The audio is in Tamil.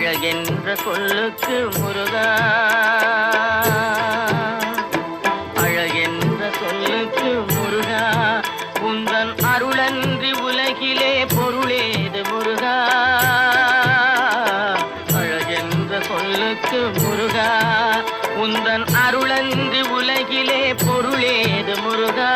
அழகென்ற சொல்லுக்கு முருகா, அழகென்ற சொல்லுக்கு முருகா, உந்தன் அருளன்றி உலகிலே பொருளேது முருகா. அழகென்ற சொல்லுக்கு முருகா, உந்தன் அருளன்றி உலகிலே பொருளேது முருகா.